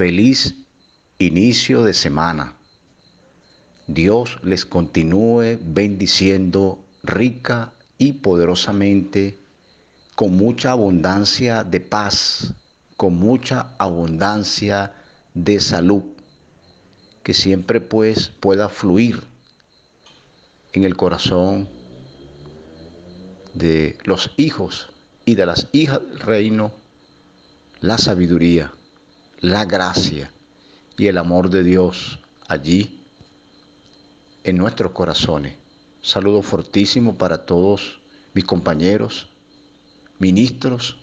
Feliz inicio de semana. Dios les continúe bendiciendo rica y poderosamente, con mucha abundancia de paz, con mucha abundancia de salud, que siempre pues pueda fluir en el corazón de los hijos y de las hijas del reino la sabiduría, la gracia y el amor de Dios allí en nuestros corazones. Saludo fortísimo para todos mis compañeros, ministros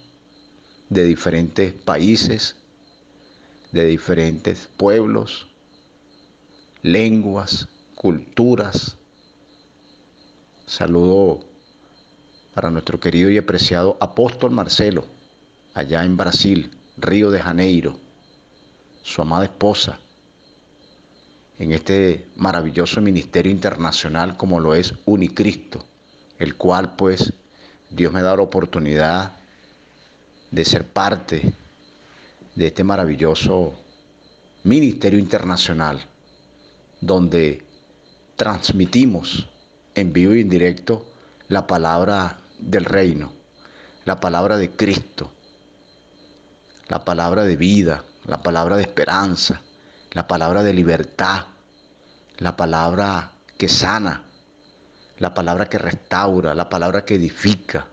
de diferentes países, de diferentes pueblos, lenguas, culturas. Saludo para nuestro querido y apreciado apóstol Marcelo, allá en Brasil, Río de Janeiro, su amada esposa, en este maravilloso ministerio internacional como lo es Unicristo, el cual pues Dios me da la oportunidad de ser parte de este maravilloso ministerio internacional, donde transmitimos en vivo y en directo la palabra del reino, la palabra de Cristo, la palabra de vida, la palabra de esperanza, la palabra de libertad, la palabra que sana, la palabra que restaura, la palabra que edifica,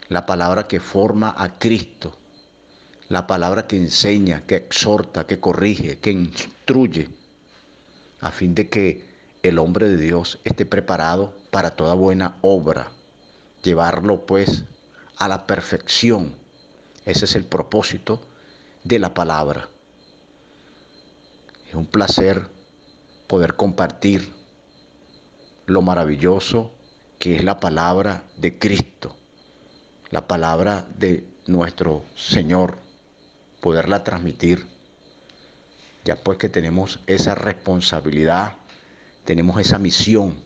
la palabra que forma a Cristo, la palabra que enseña, que exhorta, que corrige, que instruye, a fin de que el hombre de Dios esté preparado para toda buena obra, llevarlo pues a la perfección. Ese es el propósito de la palabra. Es un placer poder compartir lo maravilloso que es la palabra de Cristo, la palabra de nuestro Señor, poderla transmitir. Ya pues que tenemos esa responsabilidad, tenemos esa misión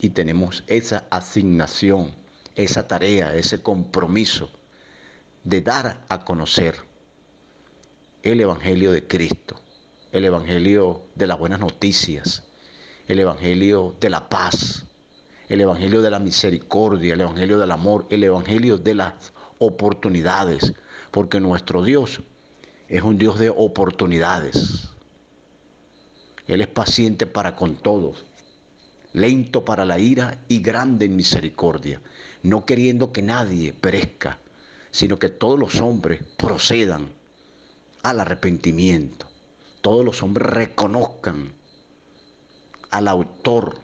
y tenemos esa asignación, esa tarea, ese compromiso de dar a conocer el Evangelio de Cristo, el Evangelio de las buenas noticias, el Evangelio de la paz, el Evangelio de la misericordia, el Evangelio del amor, el Evangelio de las oportunidades, porque nuestro Dios es un Dios de oportunidades. Él es paciente para con todos, lento para la ira y grande en misericordia, no queriendo que nadie perezca, sino que todos los hombres procedan al arrepentimiento. Todos los hombres reconozcan al autor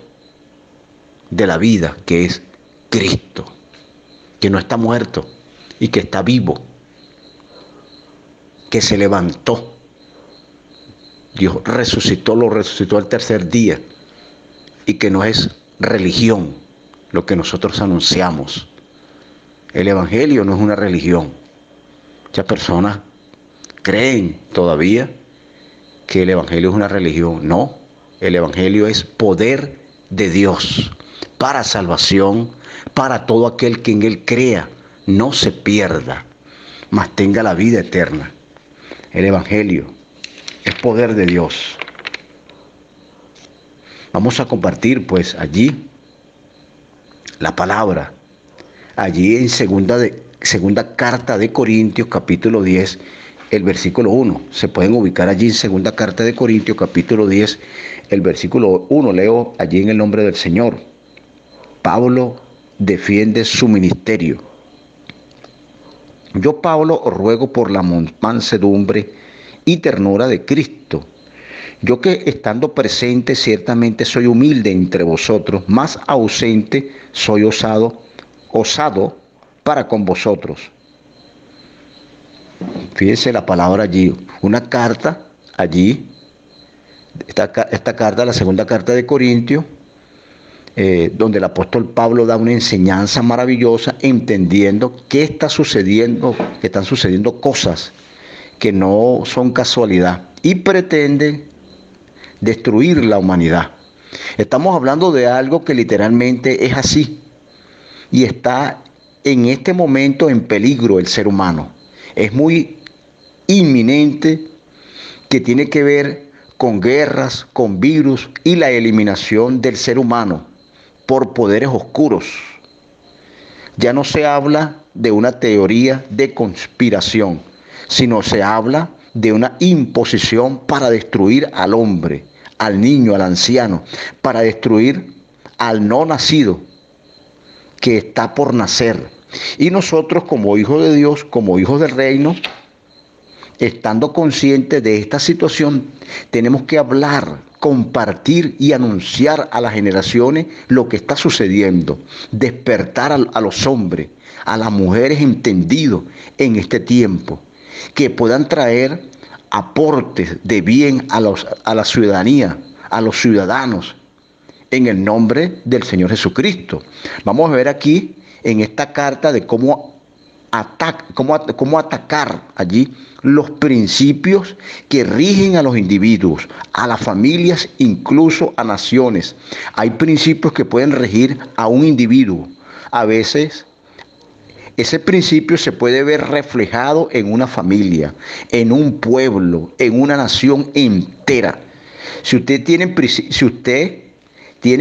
de la vida, que es Cristo, que no está muerto y que está vivo, que se levantó. Dios resucitó, lo resucitó al tercer día, y que no es religión lo que nosotros anunciamos. El Evangelio no es una religión. Muchas personas creen todavía que el Evangelio es una religión. No, el Evangelio es poder de Dios para salvación, para todo aquel que en él crea, no se pierda, mas tenga la vida eterna. El Evangelio es poder de Dios. Vamos a compartir pues allí la palabra. Allí en segunda carta de Corintios, capítulo 10, el versículo 1. Se pueden ubicar allí en segunda carta de Corintios, capítulo 10, el versículo 1. Leo allí en el nombre del Señor. Pablo defiende su ministerio. Yo, Pablo, os ruego por la mansedumbre y ternura de Cristo. Yo que estando presente ciertamente soy humilde entre vosotros, más ausente soy osado para con vosotros. Fíjense la palabra allí, una carta allí, esta carta, la segunda carta de Corintios, donde el apóstol Pablo da una enseñanza maravillosa, entendiendo que están sucediendo cosas que no son casualidad y pretenden destruir la humanidad. Estamos hablando de algo que literalmente es así y está en este momento en peligro el ser humano. Es muy inminente que tiene que ver con guerras, con virus y la eliminación del ser humano por poderes oscuros. Ya no se habla de una teoría de conspiración, sino se habla de una imposición para destruir al hombre, al niño, al anciano, para destruir al no nacido que está por nacer. Y nosotros como hijos de Dios, como hijos del reino, estando conscientes de esta situación, tenemos que hablar, compartir y anunciar a las generaciones lo que está sucediendo, despertar a los hombres, a las mujeres entendidos en este tiempo, que puedan traer aportes de bien a la ciudadanía, a los ciudadanos, en el nombre del Señor Jesucristo. Vamos a ver aquí en esta carta de cómo atacar allí los principios que rigen a los individuos, a las familias, incluso a naciones. Hay principios que pueden regir a un individuo. A veces ese principio se puede ver reflejado en una familia, en un pueblo, en una nación entera. Si usted tiene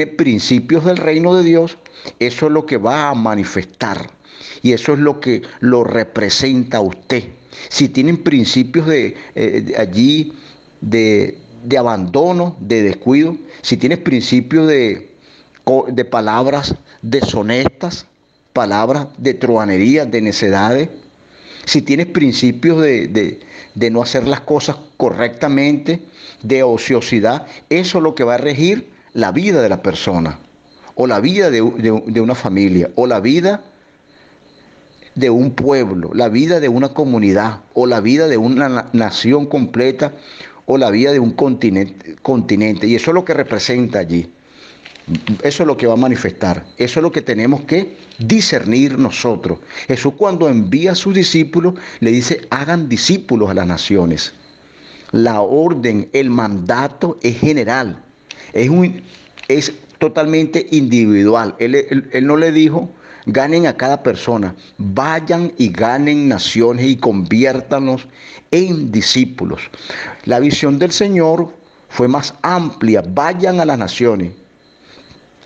principios del reino de Dios, eso es lo que va a manifestar. Y eso es lo que lo representa a usted. Si tienen principios de abandono, de descuido, si tienes principios de palabras deshonestas, palabras de truhanería, de necedades, si tienes principios de no hacer las cosas correctamente, de ociosidad, eso es lo que va a regir la vida de la persona, o la vida de una familia, o la vida de un pueblo, la vida de una comunidad, o la vida de una nación completa, o la vida de un continente. Y eso es lo que representa allí. Eso es lo que va a manifestar. Eso es lo que tenemos que discernir nosotros. Jesús, cuando envía a sus discípulos, le dice: hagan discípulos a las naciones. La orden, el mandato es general. Es totalmente individual. Él no le dijo: ganen a cada persona, vayan y ganen naciones y conviértanos en discípulos. La visión del Señor fue más amplia: vayan a las naciones,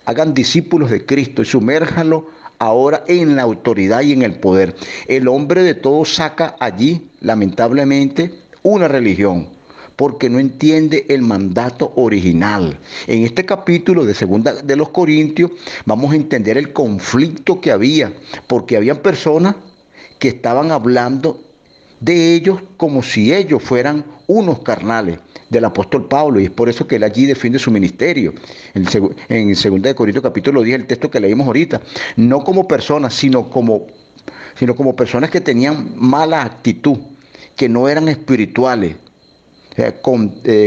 hagan discípulos de Cristo y sumérjanlo ahora en la autoridad y en el poder. El hombre de todo saca allí, lamentablemente, una religión, porque no entiende el mandato original. En este capítulo de Segunda de los Corintios vamos a entender el conflicto que había, porque había personas que estaban hablando de ellos como si ellos fueran unos carnales del apóstol Pablo, y es por eso que él allí defiende su ministerio. En Segunda de Corintios capítulo 10, el texto que leímos ahorita, no como personas, sino como personas que tenían mala actitud, que no eran espirituales,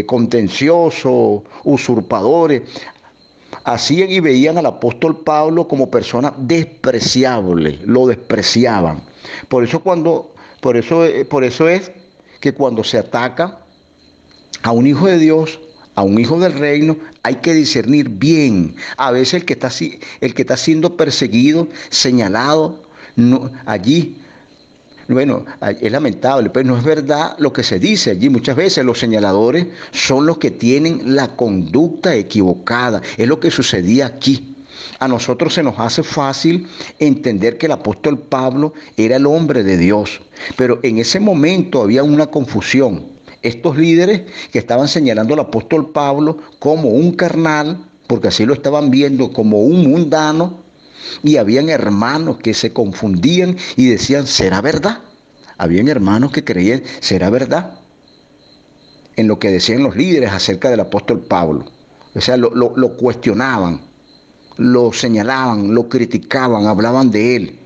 contenciosos, usurpadores. Hacían y veían al apóstol Pablo como persona despreciable, lo despreciaban. Por eso es que cuando se ataca a un hijo de Dios, a un hijo del reino, hay que discernir bien. A veces el que está siendo perseguido, señalado, allí, bueno, es lamentable, pero no es verdad lo que se dice allí. Muchas veces los señaladores son los que tienen la conducta equivocada. Es lo que sucedía aquí. A nosotros se nos hace fácil entender que el apóstol Pablo era el hombre de Dios, pero en ese momento había una confusión. Estos líderes que estaban señalando al apóstol Pablo como un carnal, porque así lo estaban viendo, como un mundano, y habían hermanos que se confundían y decían: ¿será verdad? Habían hermanos que creían: ¿será verdad? En lo que decían los líderes acerca del apóstol Pablo. O sea, lo cuestionaban, lo señalaban, lo criticaban, hablaban de él,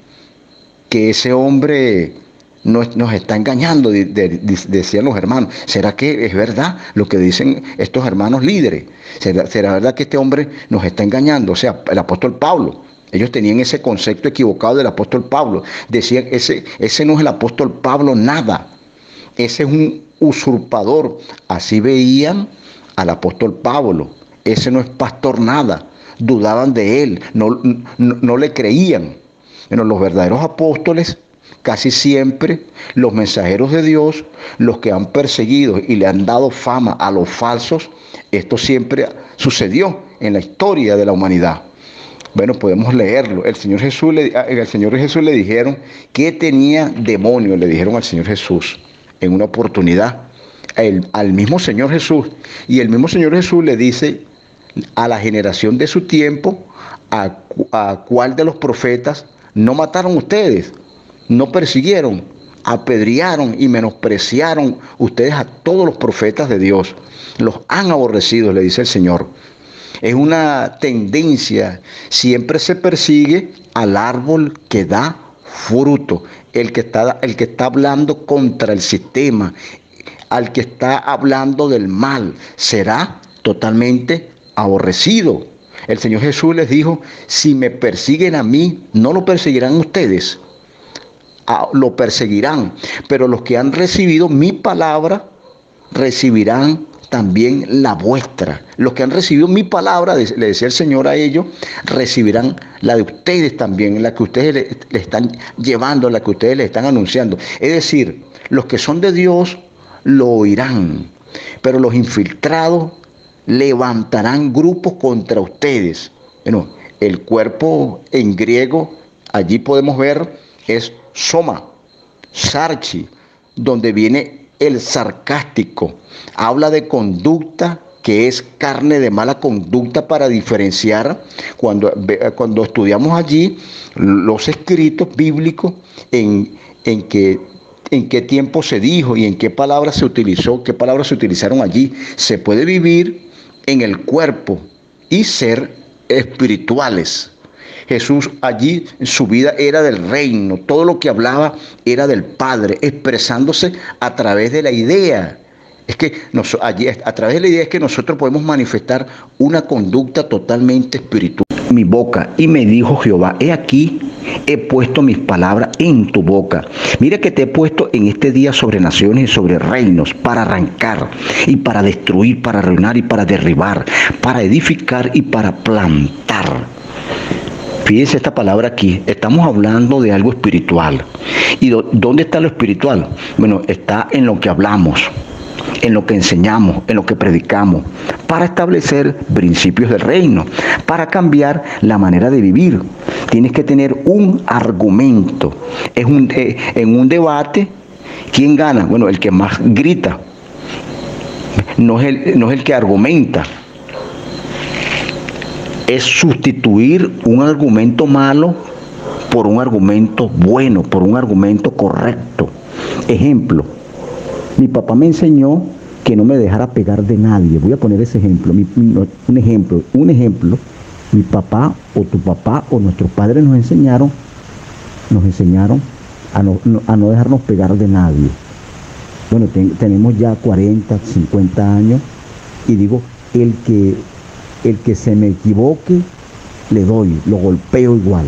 que ese hombre nos está engañando, decían los hermanos. ¿Será que es verdad lo que dicen estos hermanos líderes? ¿Será verdad que este hombre nos está engañando? O sea, el apóstol Pablo. Ellos tenían ese concepto equivocado del apóstol Pablo. Decían: ese no es el apóstol Pablo nada. Ese es un usurpador. Así veían al apóstol Pablo. Ese no es pastor nada. Dudaban de él. No le creían. Bueno, los verdaderos apóstoles casi siempre los mensajeros de Dios, los que han perseguido y le han dado fama a los falsos, esto siempre sucedió en la historia de la humanidad. Bueno, podemos leerlo. El Señor Jesús le dijeron que tenía demonio, le dijeron al Señor Jesús en una oportunidad, al mismo Señor Jesús. Y el mismo Señor Jesús le dice a la generación de su tiempo, a cuál de los profetas no mataron ustedes, no persiguieron, apedrearon y menospreciaron ustedes a todos los profetas de Dios. Los han aborrecido, le dice el Señor. Es una tendencia, siempre se persigue al árbol que da fruto, el que está hablando contra el sistema, al que está hablando del mal, será totalmente aborrecido. El Señor Jesús les dijo, si me persiguen a mí, no lo perseguirán ustedes, lo perseguirán, pero los que han recibido mi palabra, recibirán también la vuestra. Los que han recibido mi palabra, le decía el Señor a ellos, recibirán la de ustedes también, la que ustedes le están llevando, la que ustedes le están anunciando. Es decir, los que son de Dios lo oirán, pero los infiltrados levantarán grupos contra ustedes. Bueno, el cuerpo en griego, allí podemos ver, es soma, sarchi, donde viene el sarcástico. Habla de conducta que es carne de mala conducta, para diferenciar cuando estudiamos allí los escritos bíblicos en qué tiempo se dijo y en qué palabras se utilizó, qué palabras se utilizaron allí. Se puede vivir en el cuerpo y ser espirituales. Jesús allí, su vida era del reino, todo lo que hablaba era del Padre, expresándose a través de la idea. Es que allí, a través de la idea es que nosotros podemos manifestar una conducta totalmente espiritual. Mi boca, y me dijo Jehová, he aquí, he puesto mis palabras en tu boca. Mira que te he puesto en este día sobre naciones y sobre reinos, para arrancar y para destruir, para arruinar y para derribar, para edificar y para plantar. Fíjense esta palabra aquí, estamos hablando de algo espiritual. ¿Y dónde está lo espiritual? Bueno, está en lo que hablamos, en lo que enseñamos, en lo que predicamos, para establecer principios del reino, para cambiar la manera de vivir. Tienes que tener un argumento. En un debate, ¿quién gana? Bueno, el que más grita. No es el que argumenta. Es sustituir un argumento malo por un argumento bueno, por un argumento correcto. Ejemplo, mi papá me enseñó que no me dejara pegar de nadie. Voy a poner ese ejemplo, un ejemplo. Mi papá o tu papá o nuestros padres nos enseñaron a no dejarnos pegar de nadie. Bueno, tenemos ya 40, 50 años y digo, el que se me equivoque, le doy, lo golpeo igual,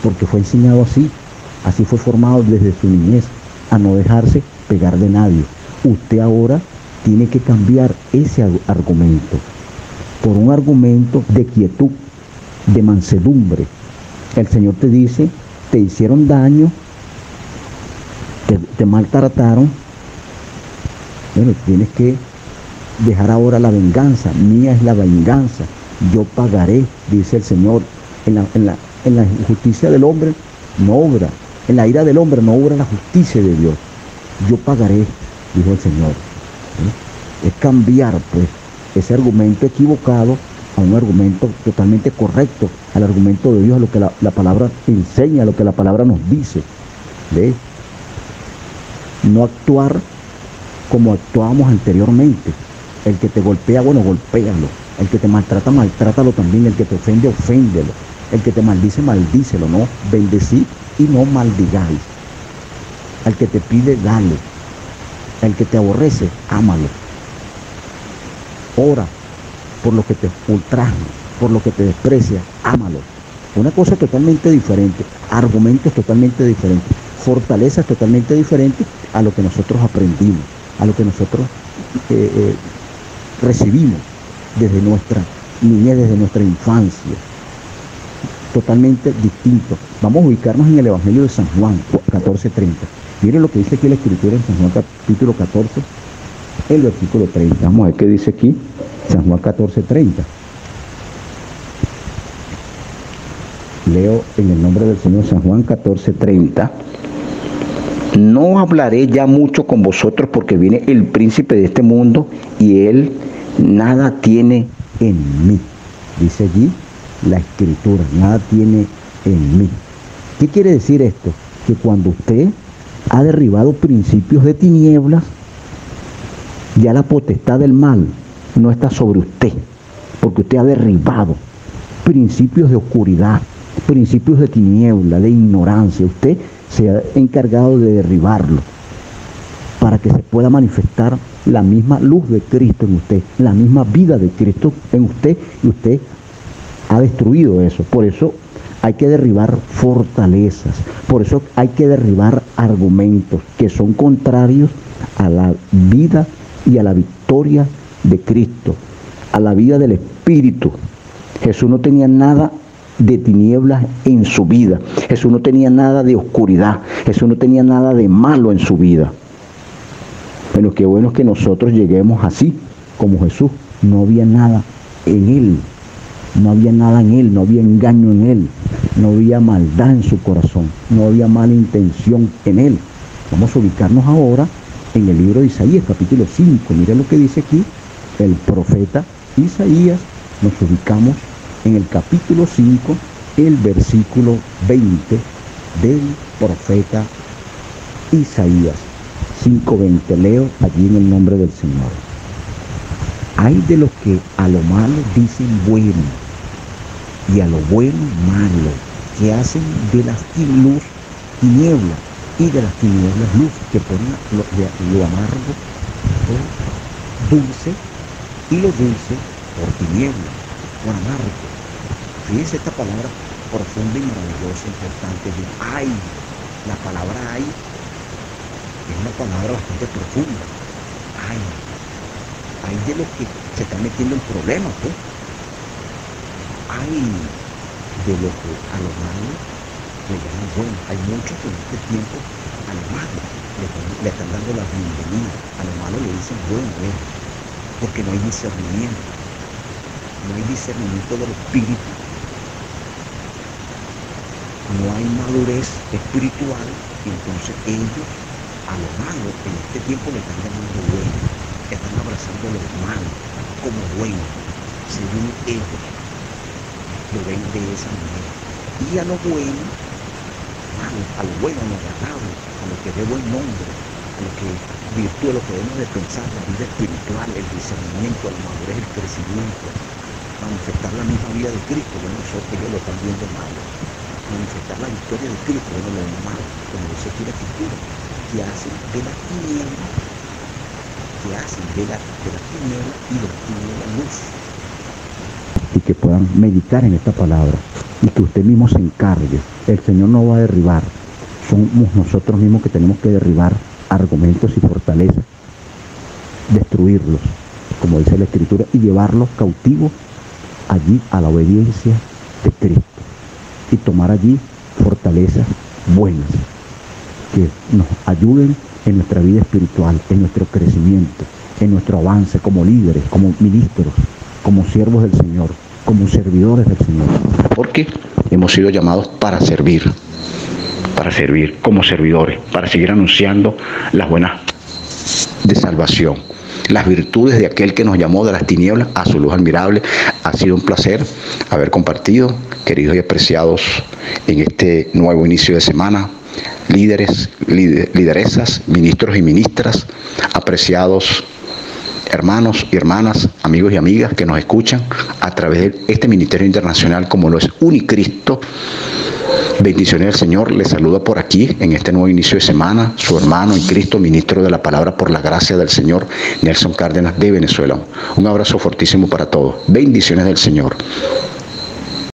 porque fue enseñado así fue formado desde su niñez, a no dejarse pegar de nadie. Usted ahora tiene que cambiar ese argumento por un argumento de quietud, de mansedumbre. El Señor te dice, te hicieron daño, te maltrataron, bueno, tienes que dejar ahora la venganza. Mía es la venganza, yo pagaré, dice el Señor. En la justicia del hombre no obra, en la ira del hombre no obra la justicia de Dios. Yo pagaré, dijo el Señor. Es cambiar pues ese argumento equivocado a un argumento totalmente correcto, al argumento de Dios, a lo que la palabra enseña, a lo que la palabra nos dice. ¿Ves? No actuar como actuábamos anteriormente. El que te golpea, bueno, golpéalo. El que te maltrata, maltrátalo también. El que te ofende, oféndelo. El que te maldice, maldícelo. No bendecid y no maldigáis. Al que te pide, dale. El que te aborrece, ámalo. Ora por lo que te ultraja, por lo que te desprecia, ámalo. Una cosa totalmente diferente, argumentos totalmente diferentes, fortalezas totalmente diferentes a lo que nosotros aprendimos, a lo que nosotros recibimos desde nuestra niñez, desde nuestra infancia. Totalmente distinto. Vamos a ubicarnos en el Evangelio de San Juan, 14:30. Miren lo que dice aquí la Escritura en San Juan capítulo 14, el versículo 30. Vamos a ver qué dice aquí San Juan 14:30. Leo en el nombre del Señor. San Juan 14:30. No hablaré ya mucho con vosotros porque viene el príncipe de este mundo y él nada tiene en mí. Dice allí la Escritura, nada tiene en mí. ¿Qué quiere decir esto? Que cuando usted ha derribado principios de tinieblas, ya la potestad del mal no está sobre usted, porque usted ha derribado principios de oscuridad, principios de tiniebla, de ignorancia. Usted se ha encargado de derribarlo para que se pueda manifestar la misma luz de Cristo en usted, la misma vida de Cristo en usted, y usted ha destruido eso. Por eso hay que derribar fortalezas, por eso hay que derribar argumentos que son contrarios a la vida y a la victoria de Cristo, a la vida del Espíritu. Jesús no tenía nada de tinieblas en su vida, Jesús no tenía nada de oscuridad, Jesús no tenía nada de malo en su vida. Bueno, qué bueno es que nosotros lleguemos así, como Jesús. No había nada en Él, no había nada en Él, no había engaño en Él, no había maldad en su corazón, no había mala intención en Él. Vamos a ubicarnos ahora en el libro de Isaías, capítulo 5. Mira lo que dice aquí el profeta Isaías. Nos ubicamos en el capítulo 5, el versículo 20 del profeta Isaías. 5:20, leo allí en el nombre del Señor. Hay de los que a lo malo dicen bueno y a lo bueno malo, que hacen de las luz tiniebla y de las tinieblas luz, que ponen lo amargo por dulce y lo dulce por tiniebla, por amargo. Fíjense esta palabra profunda y maravillosa, importante. Ay, la palabra ay es una palabra bastante profunda. Ay de los que se están metiendo en problemas, pues. Ay de los que a lo malo le llaman bueno. Hay muchos que en este tiempo a lo malo le están dando la bienvenida. A lo malo le dicen bueno, porque no hay discernimiento. No hay discernimiento del espíritu. No hay madurez espiritual, y entonces ellos a lo malo en este tiempo le están llamando bueno, están abrazando lo malo como bueno, según ellos lo ven de esa manera. Y a lo bueno, a lo bueno, a lo agradable, a lo que dé buen nombre, a lo que virtud de lo que debemos de pensar, la vida espiritual, el discernimiento, la madurez, el crecimiento, manifestar la misma vida de Cristo. Bueno, ellos lo están viendo malo. Manifestar la victoria de Cristo, bueno, lo ven malo, como dice aquí la Escritura, que hacen de la tiniebla, y de la tiniebla luz. Y que puedan meditar en esta palabra y que usted mismo se encargue. El Señor no va a derribar, somos nosotros mismos que tenemos que derribar argumentos y fortalezas, destruirlos, como dice la Escritura, y llevarlos cautivos allí a la obediencia de Cristo, y tomar allí fortalezas buenas que nos ayuden en nuestra vida espiritual, en nuestro crecimiento, en nuestro avance como líderes, como ministros, como siervos del Señor, como servidores del Señor. Porque hemos sido llamados para servir como servidores, para seguir anunciando las buenas de salvación, las virtudes de aquel que nos llamó de las tinieblas a su luz admirable. Ha sido un placer haber compartido, queridos y apreciados, en este nuevo inicio de semana, líderes, lideresas, ministros y ministras, apreciados hermanos y hermanas, amigos y amigas que nos escuchan a través de este ministerio internacional como lo es Unicristo. Bendiciones del Señor. Les saluda por aquí en este nuevo inicio de semana su hermano en Cristo, ministro de la palabra por la gracia del Señor, Nelson Cárdenas de Venezuela. Un abrazo fortísimo para todos. Bendiciones del Señor.